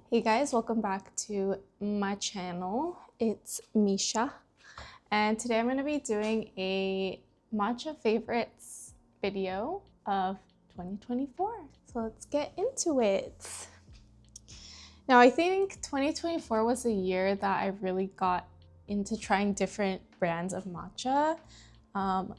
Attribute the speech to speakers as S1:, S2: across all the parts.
S1: Hey guys, welcome back to my channel. It's Misha, and today I'm going to be doing a matcha favorites video of 2024. So let's get into it. Now I think 2024 was a year that I really got into trying different brands of matcha.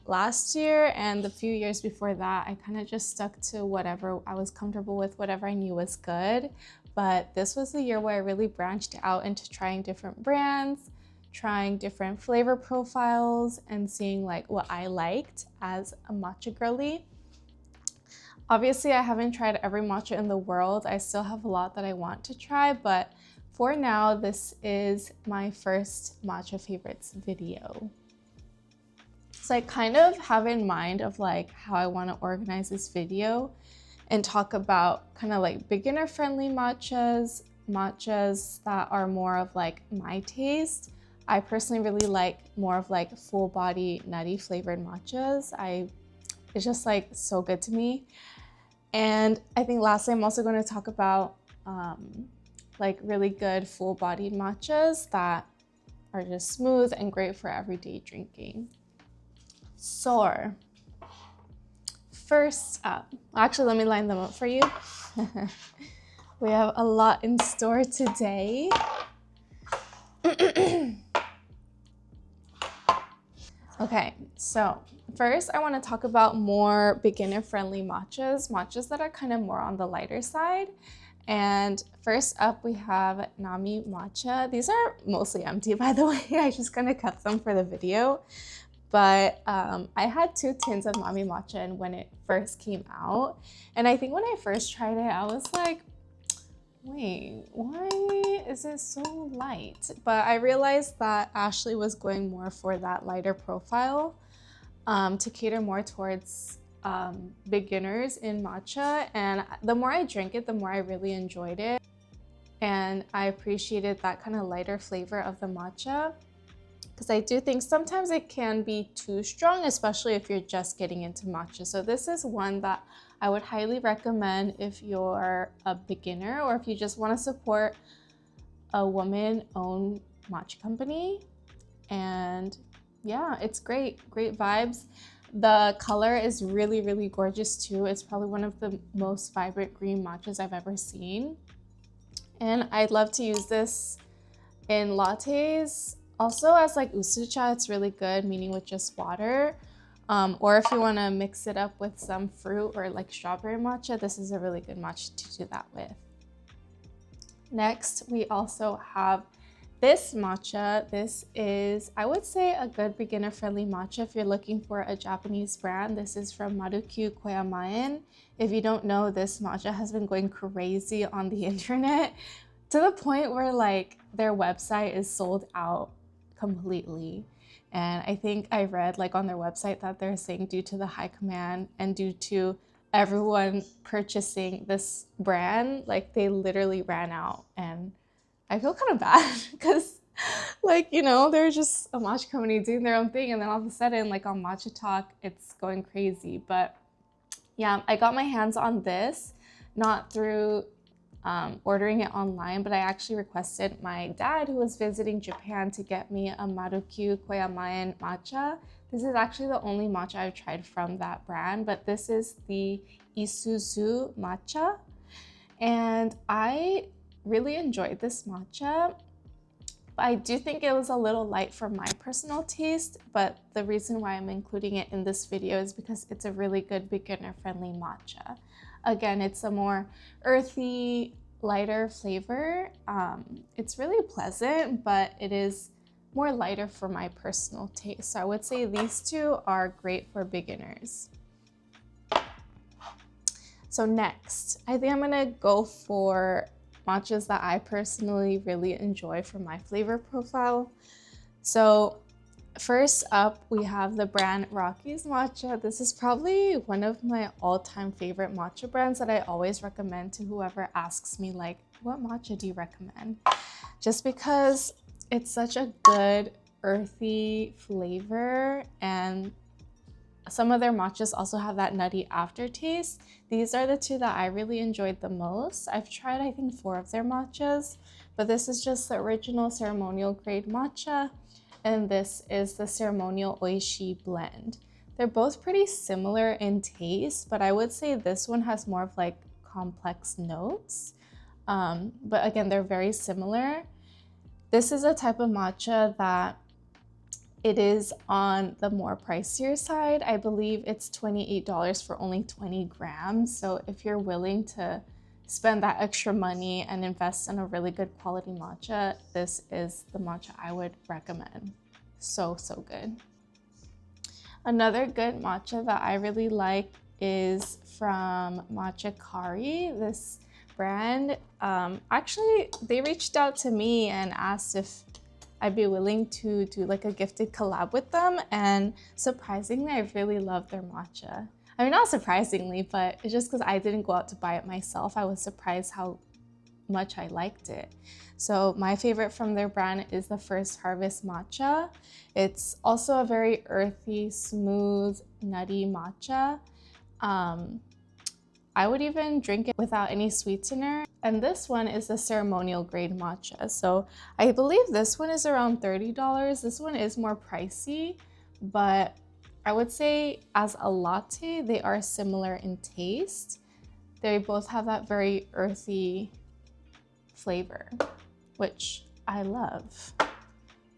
S1: Last year and the few years before that, I kind of just stuck to whatever I was comfortable with, whatever I knew was good. But this was the year where I really branched out into trying different brands, trying different flavor profiles, and seeing like what I liked as a matcha girly. Obviously, I haven't tried every matcha in the world. I still have a lot that I want to try, but for now, this is my first matcha favorites video. So I kind of have in mind of like how I want to organize this video and talk about kind of like beginner friendly matchas, matchas that are more of like my taste. I personally really like more of like full body nutty flavored matchas. It's just like so good to me. And I think lastly, I'm also going to talk about like really good full bodied matchas that are just smooth and great for everyday drinking. So first up, actually let me line them up for you. We have a lot in store today. Okay, so first I want to talk about more beginner friendly matchas that are kind of more on the lighter side. And first up we have Nami Matcha. These are mostly empty, by the way. I just kind of kept them for the video. But I had 2 tins of Nami Matcha when it first came out. And I think when I first tried it, I was like, wait, why is it so light? But I realized that Ashley was going more for that lighter profile to cater more towards beginners in matcha. And the more I drank it, the more I really enjoyed it. And I appreciated that kind of lighter flavor of the matcha. Because I do think sometimes it can be too strong, especially if you're just getting into matcha. So this is one that I would highly recommend if you're a beginner or if you just want to support a woman-owned matcha company. And yeah, it's great vibes. The color is really, really gorgeous too. It's probably one of the most vibrant green matchas I've ever seen. And I'd love to use this in lattes. Also as like isuzu, it's really good, meaning with just water. Or if you want to mix it up with some fruit or like strawberry matcha, this is a really good matcha to do that with. Next, we also have this matcha. This is, I would say, a good beginner friendly matcha if you're looking for a Japanese brand. This is from marukyu koyamaen. If you don't know, this matcha has been going crazy on the internet to the point where like their website is sold out completely. And I think I read like on their website that they're saying due to the high command and due to everyone purchasing this brand, like they literally ran out. And I feel kind of bad because like, you know, they're just a matcha company doing their own thing, and then all of a sudden like on Matcha Talk it's going crazy. But yeah, I got my hands on this not through ordering it online, but I actually requested my dad, who was visiting Japan, to get me a marukyu koyamaen matcha. This is actually the only matcha I've tried from that brand, but this is the isuzu matcha. And I really enjoyed this matcha. I do think it was a little light for my personal taste, but the reason why I'm including it in this video is because it's a really good beginner-friendly matcha. Again, it's a more earthy, lighter flavor. It's really pleasant, but it is more lighter for my personal taste. So I would say these two are great for beginners. So next, I think I'm gonna go for matchas that I personally really enjoy for my flavor profile. So first up, we have the brand Rocky's Matcha. This is probably one of my all-time favorite matcha brands that I always recommend to whoever asks me like, what matcha do you recommend? Just because it's such a good earthy flavor and some of their matchas also have that nutty aftertaste. These are the two that I really enjoyed the most. I've tried, I think, 4 of their matchas, but this is just the original ceremonial grade matcha, and this is the ceremonial oishi blend. They're both pretty similar in taste, but I would say this one has more of like complex notes. But again, they're very similar. This is a type of matcha that it is on the more pricier side. I believe it's $28 for only 20 grams. So if you're willing to spend that extra money and invest in a really good quality matcha, this is the matcha I would recommend. So good. Another good matcha that I really like is from Matchakari, this brand. Actually, they reached out to me and asked if I'd be willing to do like a gifted collab with them, and surprisingly, I really love their matcha. I mean, not surprisingly, but it's just because I didn't go out to buy it myself. I was surprised how much I liked it. So my favorite from their brand is the First Harvest matcha. It's also a very earthy, smooth, nutty matcha. I would even drink it without any sweetener. And this one is the ceremonial grade matcha. So I believe this one is around $30. This one is more pricey, but I would say as a latte, they are similar in taste. They both have that very earthy flavor, which I love.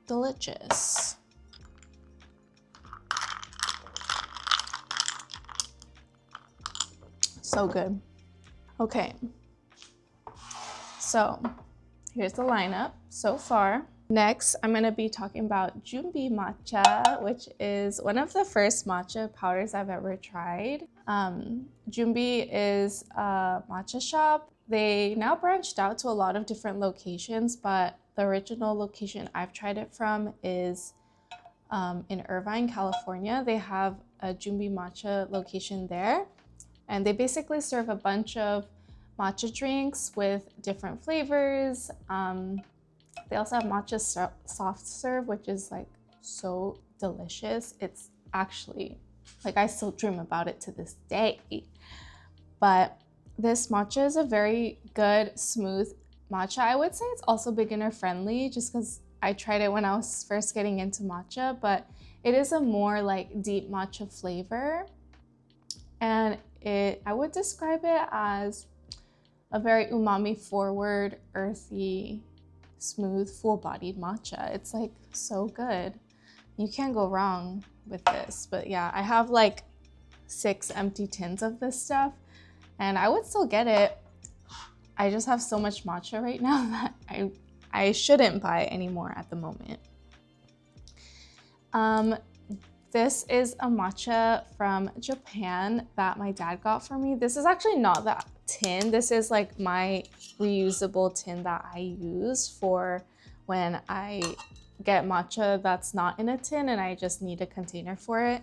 S1: Delicious. So good. Okay, so here's the lineup so far. Next, I'm going to be talking about Junbi matcha, which is one of the first matcha powders I've ever tried. Junbi is a matcha shop. They now branched out to a lot of different locations, but the original location I've tried it from is in Irvine, California. They have a Junbi matcha location there, and they basically serve a bunch of matcha drinks with different flavors. They also have matcha soft serve, which is like so delicious. It's actually like, I still dream about it to this day. But this matcha is a very good, smooth matcha. I would say it's also beginner friendly just because I tried it when I was first getting into matcha, but it is a more like deep matcha flavor. And I would describe it as a very umami forward, earthy, smooth, full-bodied matcha. It's like so good. You can't go wrong with this. But yeah, I have like 6 empty tins of this stuff, and I would still get it. I just have so much matcha right now that I shouldn't buy any more at the moment. This is a matcha from Japan that my dad got for me. This is actually not the tin. This is like my reusable tin that I use for when I get matcha that's not in a tin and I just need a container for it.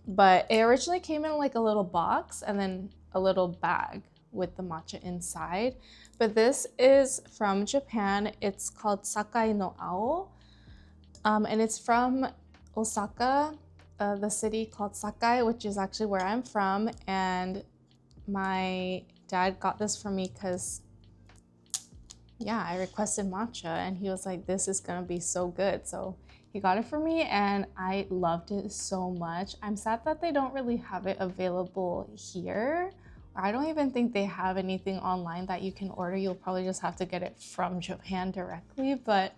S1: But it originally came in like a little box and then a little bag with the matcha inside. But this is from Japan. It's called Sakanoa, and it's from Osaka, the city called Sakai, which is actually where I'm from. And my dad got this for me because, yeah, I requested matcha and he was like, this is gonna be so good. So he got it for me and I loved it so much. I'm sad that they don't really have it available here. I don't even think they have anything online that you can order. You'll probably just have to get it from Japan directly, but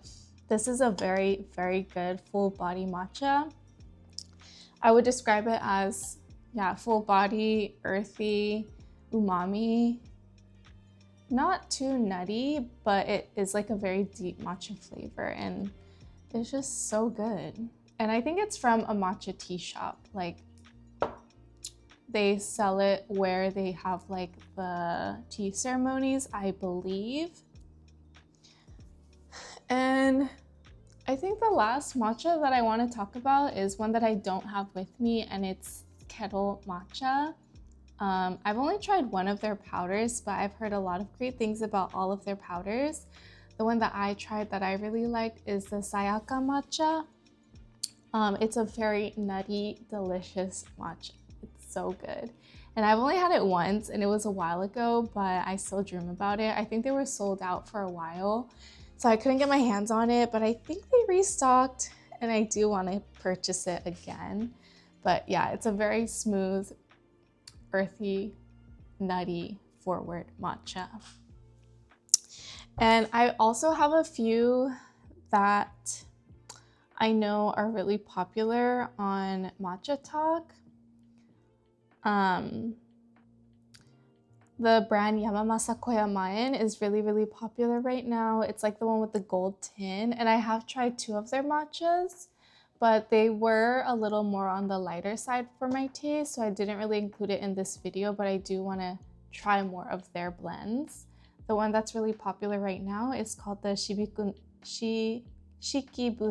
S1: this is a very, very good full body matcha. I would describe it as, yeah, full body, earthy, umami, not too nutty, but it is like a very deep matcha flavor and it's just so good. And I think it's from a matcha tea shop. Like, they sell it where they have like the tea ceremonies, I believe. And I think the last matcha that I want to talk about is one that I don't have with me, and it's kettle matcha. I've only tried one of their powders, but I've heard a lot of great things about all of their powders. The one that I tried that I really liked is the Sayaka matcha. It's a very nutty, delicious matcha. so good. And I've only had it once and it was a while ago, but I still dream about it. I think they were sold out for a while, so I couldn't get my hands on it, but I think they restocked and I do want to purchase it again. But yeah, it's a very smooth, earthy, nutty, forward matcha. And I also have a few that I know are really popular on Matcha Talk. The brand Yamamasa Koyamaen is really popular right now. It's like the one with the gold tin, and I have tried 2 of their matchas, but they were a little more on the lighter side for my taste, so I didn't really include it in this video, but I do want to try more of their blends. The one that's really popular right now is called the Shikibu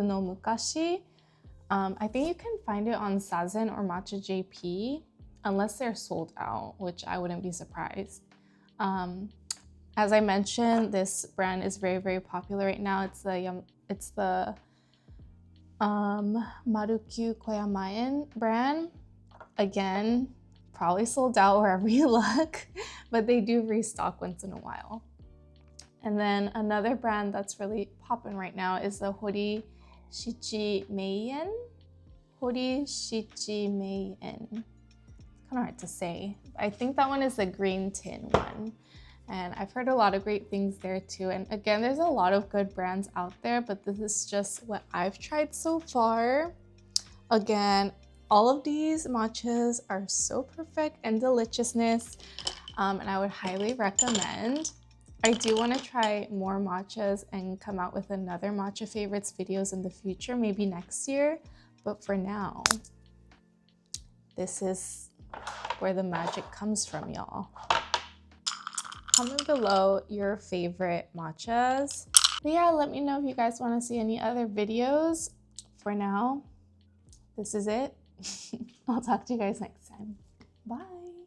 S1: no Mukashi. I think you can find it on Sazen or matcha.jp, unless they're sold out, which I wouldn't be surprised. As I mentioned, this brand is very popular right now. It's the marukyu koyamaen brand. Again, probably sold out wherever you look, but they do restock once in a while. And then another brand that's really popping right now is the Hori Shichimeien. Hori Shichimeien. Kind of hard to say. I think that one is the green tin one, and I've heard a lot of great things there too. And again, there's a lot of good brands out there, but this is just what I've tried so far. Again, all of these matchas are so perfect and deliciousness, and I would highly recommend. I do want to try more matchas and come out with another matcha favorites videos in the future, maybe next year, but for now, this is where the magic comes from, y'all. Comment below your favorite matchas. But yeah, let me know if you guys want to see any other videos. For now, this is it. I'll talk to you guys next time. Bye.